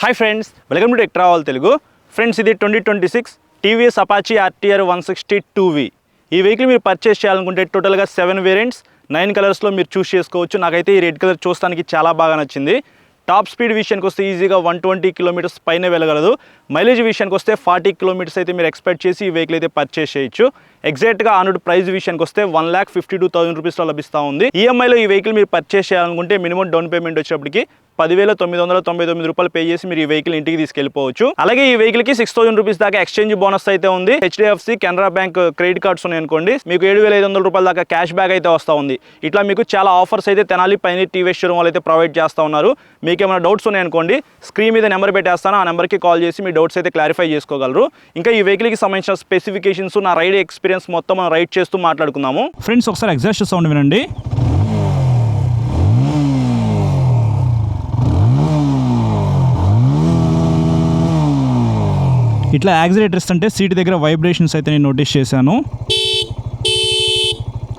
Hi friends, welcome to tech travel Telugu. Friends, ఇది 2026 TVS Apache RTR 160 2V. ఈ vehicle మీరు purchase చేయాలనుకుంటే టోటల్గా 7 వేరియంట్స్ 9 కలర్స్లో మీరు చూస్ చేసుకోవచ్చు. నాకైతే ఈ రెడ్ కలర్ చూస్తానికి చాలా బాగా నచ్చింది. టాప్ స్పీడ్ విషయానికి వస్తే ఈజీగా 120 కిలోమీటర్స్ పైన వెళ్ళగలదు. మైలేజ్ విషయానికి వస్తే 40 కిలోమీటర్స్ అయితే మీరు ఎక్స్పెక్ట్ చేసి ఈ వెహికల్ అయితే పర్చేస్ చేయొచ్చు. ఎగ్జాక్ట్గా ఆనుడ్ ప్రైస్ విషయానికి వస్తే 1,52,000 రూపీస్లో లభిస్తూ ఉంది. ఈఎంఐలో ఈ వెహికల్ మీరు పర్చేస్ చేయాలనుకుంటే మినిమం డౌన్ పేమెంట్ వచ్చేప్పటికి 10,999 రూపాయలు పే చేసి మీరు ఈ వెహికల్ ఇంటికి తీసుకెళ్ళిపోవచ్చు. అలాగే ఈ వెహికల్ కి 6,000 రూపీస్ దాకా ఎక్స్చేంజ్ బోనస్ అయితే ఉంది. HDFC, Canara bank credit cards ఉన్నాయనుకోండి, మీకు 7,500 రూపాయల దాకా క్యాష్ బ్యాక్ అయితే వస్తూ ఉంది. ఇట్లా మీకు చాలా ఆఫర్స్ అయితే తెనాలి పైన టీవీఎస్ షోరూమ్ వాళ్ళు అయితే ప్రొవైడ్ చేస్తూ ఉన్నారు. మీకు ఏమైనా డౌట్స్ ఉన్నాయనుకోండి, స్క్రీన్ మీద నెంబర్ పెట్టేస్తాను, ఆ నెంబర్కి కాల్ చేసి మీ డౌట్స్ అయితే క్లారిఫై చేసుకోగలరు. ఇంకా ఈ వెహికల్కి సంబంధించిన స్పెసిఫికేషన్స్, నా రైడ్ ఎక్స్పీరియన్స్ మొత్తం మనం రైడ్ చేస్తూ మాట్లాడుకుందాము. ఫ్రెండ్స్, ఒకసారి ఎగ్జాస్ట్ సౌండ్ వినండి. ఇట్లా యాక్సిలేటర్ ఇస్తుంటే సీట్ దగ్గర వైబ్రేషన్స్ అయితే నేను నోటీస్ చేశాను.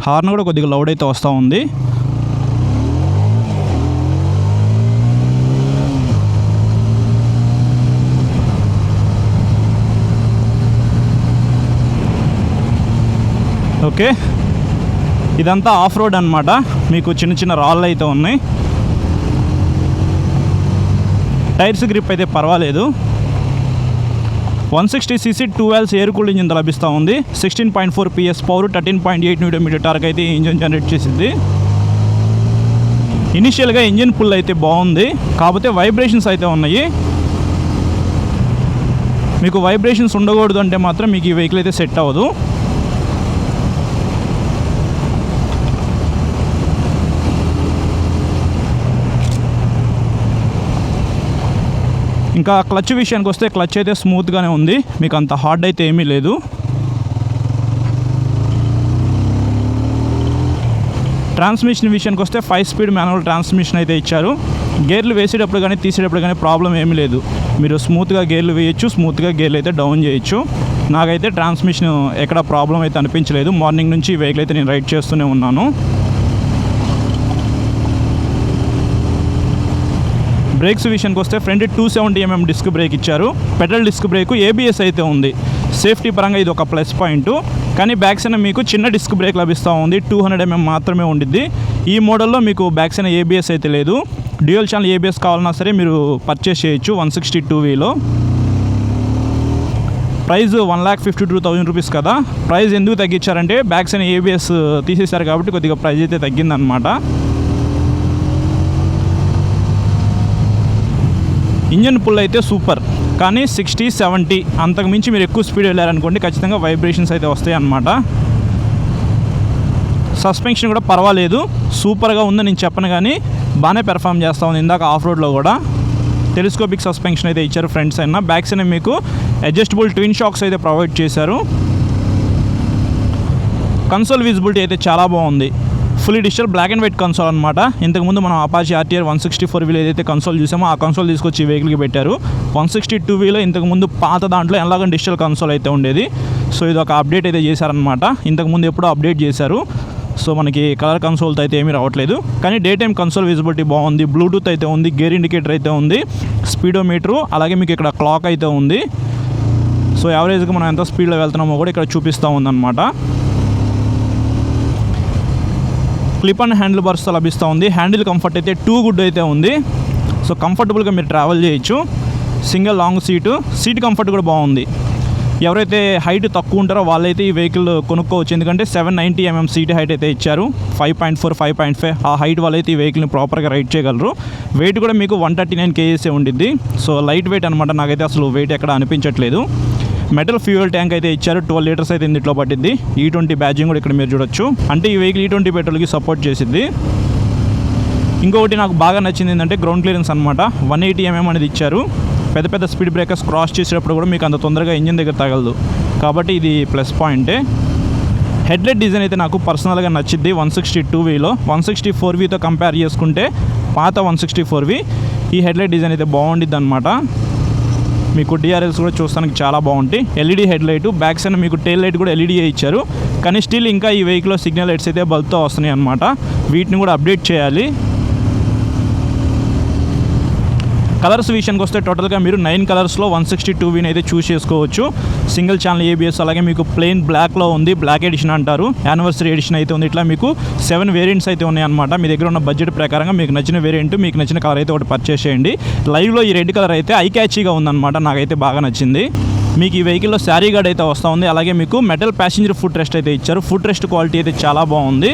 హార్న్ కూడా కొద్దిగా లౌడ్ అయితే వస్తూ ఉంది. ఓకే, ఇదంతా ఆఫ్ రోడ్ అనమాట. మీకు చిన్న చిన్న రాళ్ళు అయితే ఉన్నాయి. టైర్స్ గ్రిప్ అయితే పర్వాలేదు. 160cc 2L air cooled engine లభిస్తూ ఉంది. 16.4 PS పవర్, 13.8 Nm టార్క్ అయితే ఇంజిన్ జనరేట్ చేసింది. ఇనిషియల్గా ఇంజిన్ పుల్ అయితే బాగుంది, కాకపోతే వైబ్రేషన్స్ అయితే ఉన్నాయి. మీకు వైబ్రేషన్స్ ఉండకూడదు అంటే మాత్రం మీకు ఈ వెహికల్ అయితే సెట్ అవ్వదు. ఇంకా క్లచ్ విషయానికి వస్తే క్లచ్ అయితే స్మూత్గానే ఉంది, మీకు అంత హార్డ్ అయితే ఏమీ లేదు. ట్రాన్స్మిషన్ విషయానికి వస్తే 5 స్పీడ్ మాన్యువల్ ట్రాన్స్మిషన్ అయితే ఇచ్చారు. గేర్లు వేసేటప్పుడు కానీ తీసేటప్పుడు కానీ ప్రాబ్లం ఏమీ లేదు. మీరు స్మూత్గా గేర్లు వేయచ్చు, స్మూత్గా గేర్లు అయితే డౌన్ చేయొచ్చు. నాకైతే ట్రాన్స్మిషన్ ఎక్కడ ప్రాబ్లం అయితే అనిపించలేదు. మార్నింగ్ నుంచి ఈ వెహికల్ అయితే నేను రైడ్ చేస్తూనే ఉన్నాను. బ్రేక్స్ విషయానికి వస్తే ఫ్రంట్ 270mm డిస్క్ బ్రేక్ ఇచ్చారు. పెడల్ డిస్క్ బ్రేక్, ABS అయితే ఉంది. సేఫ్టీ పరంగా ఇది ఒక ప్లస్ పాయింట్. కానీ బ్యాక్ సైడ్ మీకు చిన్న డిస్క్ బ్రేక్ లభిస్తూ ఉంది. 200mm మాత్రమే ఉండిద్ది. ఈ మోడల్లో మీకు బ్యాక్ సైడ్ ABS అయితే లేదు. డ్యూయల్ ఛానల్ ABS కావాలన్నా సరే మీరు పర్చేస్ చేయొచ్చు 160 2Vలో. ప్రైస్ 1,52,000 రూపీస్ కదా. ప్రైస్ ఎందుకు తగ్గించారంటే బ్యాక్ సైడ్ ABS తీసేశారు కాబట్టి కొద్దిగా ప్రైస్ అయితే తగ్గిందనమాట. ఇంజన్ పుల్ అయితే సూపర్, కానీ 60-70 అంతకు మించి మీరు ఎక్కువ స్పీడ్ వెళ్ళారనుకోండి ఖచ్చితంగా వైబ్రేషన్స్ అయితే వస్తాయి అన్నమాట. సస్పెన్షన్ కూడా పర్వాలేదు, సూపర్గా ఉందని నేను చెప్పను, కానీ బాగానే పెర్ఫామ్ చేస్తూ ఉంది. ఇందాక ఆఫ్ రోడ్లో కూడా టెలిస్కోపిక్ సస్పెన్షన్ అయితే ఇచ్చారు ఫ్రంట్ సైడ్. బ్యాక్ సైడ్ మీకు అడ్జస్టబుల్ ట్విన్ షాక్స్ అయితే ప్రొవైడ్ చేశారు. కన్సోల్ విజిబిలిటీ అయితే చాలా బాగుంది. Fully digital black and white console అనమాట. ఇంతకుముందు మనం అపాచీ RTR 164V ఏదైతే కన్సోల్ చూసామో ఆ కన్సోల్ తీసుకొచ్చి ఈ వెహికల్కి పెట్టారు. 160 2Vలో ఇంతకుముందు పాత దాంట్లో ఎలాగో డిజిటల్ కన్సోల్ అయితే ఉండేది. సో ఇది ఒక అప్డేట్ అయితే చేశారనమాట. ఇంతకుముందు ఎప్పుడో అప్డేట్ చేశారు. సో మనకి కలర్ కన్సోల్తో అయితే ఏమీ రావట్లేదు, కానీ డే టైమ్ కన్సోల్ విజిబిలిటీ బాగుంది. బ్లూటూత్ అయితే ఉంది, గేర్ ఇండికేటర్ అయితే ఉంది, స్పీడోమీటరు, అలాగే మీకు ఇక్కడ క్లాక్ అయితే ఉంది. సో యావరేజ్గా మనం ఎంత స్పీడ్లో వెళ్తున్నామో కూడా ఇక్కడ చూపిస్తూ ఉందన్నమాట. క్లిప్ అండ్ హ్యాండిల్ బార్స్తో లభిస్తూ ఉంది. హ్యాండిల్ కంఫర్ట్ అయితే టూ గుడ్ అయితే ఉంది. సో కంఫర్టబుల్గా మీరు ట్రావెల్ చేయొచ్చు. సింగిల్ లాంగ్ సీట్ కంఫర్ట్ కూడా బాగుంది. ఎవరైతే హైట్ తక్కువ ఉంటారో వాళ్ళైతే ఈ వెహికల్ కొనుక్కోవచ్చు, ఎందుకంటే 790mm సీట్ హైట్ అయితే ఇచ్చారు. 5.4 5.5 ఆ హైట్ వాళ్ళైతే ఈ వెహికల్ని ప్రాపర్గా రైడ్ చేయగలరు. వెయిట్ కూడా మీకు 139 kg ఉండిద్ది. సో లైట్ వెయిట్ అనమాట. నాకైతే అసలు వెయిట్ ఎక్కడ అనిపించట్లేదు. మెటల్ ఫ్యూయల్ ట్యాంక్ అయితే ఇచ్చారు. 12 లీటర్స్ అయితే ఇందులో పట్టింది. E20 బ్యాడ్జింగ్ కూడా ఇక్కడ మీరు చూడొచ్చు. అంటే ఈ వెహికల్ E20 పెట్రోల్కి సపోర్ట్ చేసిద్ది. ఇంకొకటి నాకు బాగా నచ్చింది ఏంటంటే గ్రౌండ్ క్లియరెన్స్ అనమాట. 180mm అనేది ఇచ్చారు. పెద్ద పెద్ద స్పీడ్ బ్రేకర్స్ క్రాస్ చేసేటప్పుడు కూడా మీకు అంత తొందరగా ఇంజిన్ దగ్గర తగలదు, కాబట్టి ఇది ప్లస్ పాయింటే. హెడ్లైట్ డిజైన్ అయితే నాకు పర్సనల్గా నచ్చింది 160 2Vలో. 160 4Vతో కంపేర్ చేసుకుంటే పాత 160 4V ఈ హెడ్లైట్ డిజైన్ అయితే బాగుండిద్ది అనమాట. మీకు DRLs కూడా చూస్తానికి చాలా బాగుంటాయి. LED హెడ్లైట్, బ్యాక్ సైడ్ మీకు టెయిల్ లైట్ కూడా LED ఇచ్చారు. కానీ స్టిల్ ఇంకా ఈ వెహికల్లో సిగ్నల్ లైట్స్ అయితే బల్బ్తో వస్తున్నాయి అనమాట. వీటిని కూడా అప్డేట్ చేయాలి. కలర్స్ విషయానికి వస్తే టోటల్గా మీరు 9 కలర్స్లో 162Vని అయితే చూస్ చేసుకోవచ్చు. సింగిల్ ఛానల్ ABS, అలాగే మీకు ప్లెయిన్ బ్లాక్లో ఉంది, బ్లాక్ ఎడిషన్ అంటారు, యానివర్సరీ ఎడిషన్ అయితే ఉంది. ఇట్లా మీకు 7 వేరియంట్స్ అయితే ఉన్నాయన్నమాట. మీ దగ్గర ఉన్న బడ్జెట్ ప్రకారంగా మీకు నచ్చిన వేరియంట్, మీకు నచ్చిన కలర్ అయితే ఒకటి పర్చేస్ చేయండి. లైవ్లో ఈ రెడ్ కలర్ అయితే ఐ క్యాచీగా ఉందన్నమాట, నాకైతే బాగా నచ్చింది. మీకు ఈ వెహికల్లో శారీ గార్డ్ అయితే వస్తూ ఉంది, అలాగే మీకు మెటల్ ప్యాసింజర్ ఫుట్ రెస్ట్ అయితే ఇచ్చారు. ఫుట్ రెస్ట్ క్వాలిటీ అయితే చాలా బాగుంది.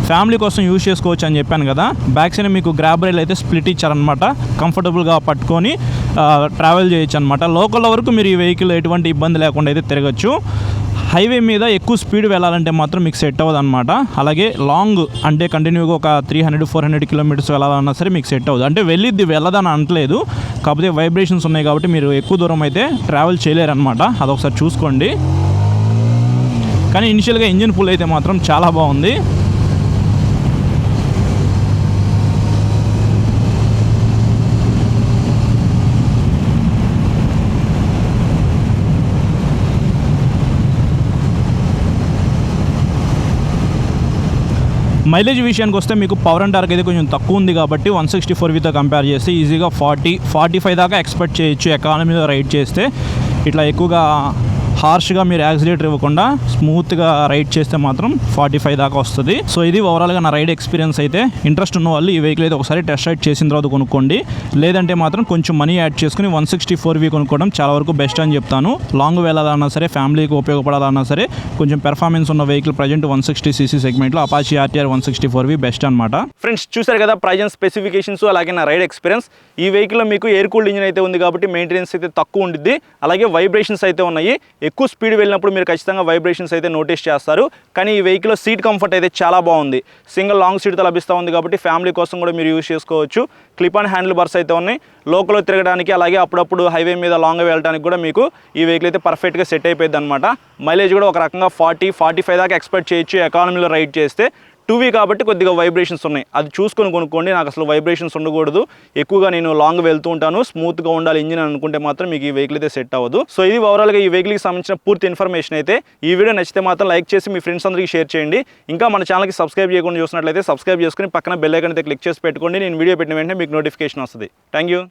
ఫ్యామిలీ కోసం యూజ్ చేసుకోవచ్చు అని చెప్పాను కదా. బ్యాక్ సైడ్ మీకు గ్రాబ్ రైల్ అయితే స్ప్లిట్ ఇచ్చారనమాట, కంఫర్టబుల్గా పట్టుకొని ట్రావెల్ చేయొచ్చు అనమాట. లోకల్ వరకు మీరు ఈ వెహికల్ ఎటువంటి ఇబ్బంది లేకుండా అయితే తిరగచ్చు. హైవే మీద ఎక్కువ స్పీడ్ వెళ్ళాలంటే మాత్రం మీకు సెట్ అవ్వదు అనమాట. అలాగే లాంగ్ అంటే కంటిన్యూగా ఒక 300-400 కిలోమీటర్స్ వెళ్ళాలన్నా సరే మీకు సెట్ అవ్వదు. అంటే వెళ్ళదని అనట్లేదు, కాకపోతే వైబ్రేషన్స్ ఉన్నాయి కాబట్టి మీరు ఎక్కువ దూరం అయితే ట్రావెల్ చేయలేరు అనమాట. అదొకసారి చూసుకోండి. కానీ ఇనిషియల్గా ఇంజిన్ పుల్ అయితే మాత్రం చాలా బాగుంది. మైలేజ్ విషయానికి వస్తే మీకు పవర్ అండ్ టార్క్ అయితే కొంచెం తక్కువ ఉంది కాబట్టి 164Vతో కంపేర్ చేస్తే ఈజీగా 40-45 దాకా ఎక్స్పెక్ట్ చేయొచ్చు ఎకానమీలో రైడ్ చేస్తే. ఇట్లా ఎక్కువగా హార్ష్గా మీరు యాక్సిలేటర్ ఇవ్వకుండా స్మూత్గా రైడ్ చేస్తే మాత్రం 45 దాకా వస్తుంది. సో ఇది ఓవరాల్గా నా రైడ్ ఎక్స్పీరియన్స్ అయితే. ఇంట్రెస్ట్ ఉన్న వాళ్ళు ఈ వెహికల్ అయితే ఒకసారి టెస్ట్ రైడ్ చేసిన తర్వాత కొనుక్కోండి. లేదంటే మాత్రం కొంచెం మనీ యాడ్ చేసుకుని 164V కొనుక్కోవడం చాలా వరకు బెస్ట్ అని చెప్తాను. లాంగ్ వెళ్ళాలన్నా సరే, ఫ్యామిలీకి ఉపయోగపడాలన్నా సరే, కొంచెం పెర్ఫార్మెన్స్ ఉన్న వెహికల్ ప్రజెంట్ 160cc సెగ్మెంట్లో అపాచీ RTR 164V బెస్ట్ అనమాట. ఫ్రెండ్స్ చూసారు కదా ప్రైజ్ అండ్ స్పెసిఫికేషన్స్, అలాగే నా రైడ్ ఎక్స్పీరియన్స్. ఈ వెహికల్లో మీకు ఎయిర్ కూల్డ్ ఇంజిన్ అయితే ఉంది కాబట్టి మెయింటెనెన్స్ అయితే తక్కువ ఉంటుంది. అలాగే వైబ్రేషన్స్ అయితే ఉన్నాయి. ఎక్కువ స్పీడ్ వెళ్ళినప్పుడు మీరు ఖచ్చితంగా వైబ్రేషన్స్ అయితే నోటీస్ చేస్తారు. కానీ ఈ వెహికల్లో సీట్ కంఫర్ట్ అయితే చాలా బాగుంది. సింగిల్ లాంగ్ సీట్తో లభిస్తూ ఉంది కాబట్టి ఫ్యామిలీ కోసం కూడా మీరు యూజ్ చేసుకోవచ్చు. క్లిప్ అండ్ హ్యాండిల్ బార్స్ అయితే ఉన్నాయి. లోకల్లో తిరగడానికి, అలాగే అప్పుడప్పుడు హైవే మీద లాంగ్ వెళ్ళడానికి కూడా మీకు ఈ వెహికల్ అయితే పర్ఫెక్ట్గా సెట్ అయిపోయింది అనమాట. మైలేజ్ కూడా ఒక రకంగా 40-45 దాకా ఎక్స్పెక్ట్ చేయొచ్చు ఎకానమీలో రైడ్ చేస్తే. 2V కాబట్టి కొద్దిగా వైబ్రేషన్స్ ఉన్నాయి, అది చూసుకొని కొనుక్కోండి. నాకు అసలు వైబ్రేషన్స్ ఉండకూడదు, ఎక్కువగా నేను లాంగ్ వెళ్తూ ఉంటాను, స్మూత్గా ఉండాలి ఇంజిన్ అనుకుంటే మాత్రం మీకు ఈ వెహికల్ అయితే సెట్ అవ్వదు. సో ఇది ఓవరాల్గా ఈ వెహికల్కి సంబంధించిన పూర్తి ఇన్ఫర్మేషన్ అయితే. ఈ వీడియో నచ్చితే మాత్రం లైక్ చేసి మీ ఫ్రెండ్స్ అందరికీ షేర్ చేయండి. ఇంకా మన ఛానల్కి సబ్స్క్రైబ్ చేయకుండా చూసినట్లయితే సబ్స్క్రైబ్ చేసుకుని పక్కన బెల్ ఐకాన్ అయితే క్లిక్ చేసి పెట్టుకోండి. నేను వీడియో పెట్టిన వెంటనే మీకు నోటిఫికేషన్ వస్తుంది. Thank you.